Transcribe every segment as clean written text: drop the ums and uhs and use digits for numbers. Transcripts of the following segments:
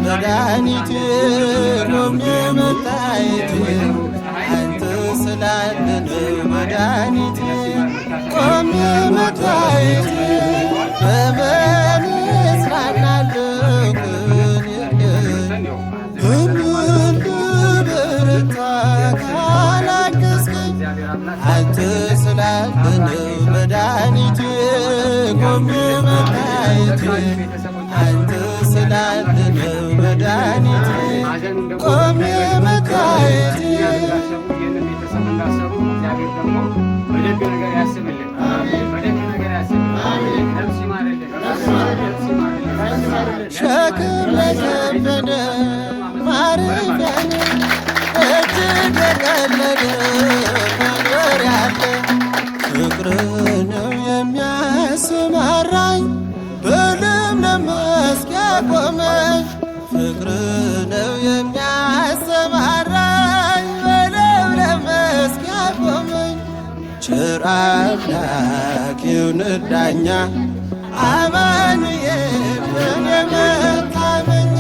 መድኃኒቴ ቆሜ መታየቴ አንተ ስላለህ መድኃኒቴ ቆሜ መታየቴ በምን እጽናናለሁ በምን ልበረታ ካላገዝከኝ አንተ ስላለህ መድኃኒቴ ቆሜ መታየቴ አንተ ስላለህ መድኃኒቴ ቆሜ መታየቴ ሸክም ለከበደ ማረፊያዬ እጅግ የቀለለ መኖሪያዬ ፍቅር ነው የሚያሰማራኝ በለምለም መስክ ያቆመኝ ፍቅር ነው የሚያሰማራኝ በለምለም መስክ ያቆመኝ ቸር አምላክ ይሁንህ ዳኛ አማኑኤል የኔ መታመኛ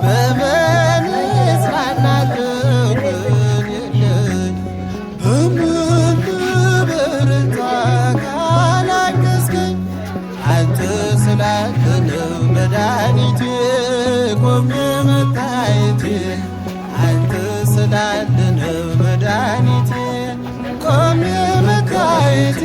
በምን እጽናናለሁ የለኝ በምን ልበረታ ካላገዝከኝ አንተ ስላለህ መድኃኒቴ ቆሜ መታየቴ አንተ ስላለህ መድኃኒቴ ቆሜ መታየቴ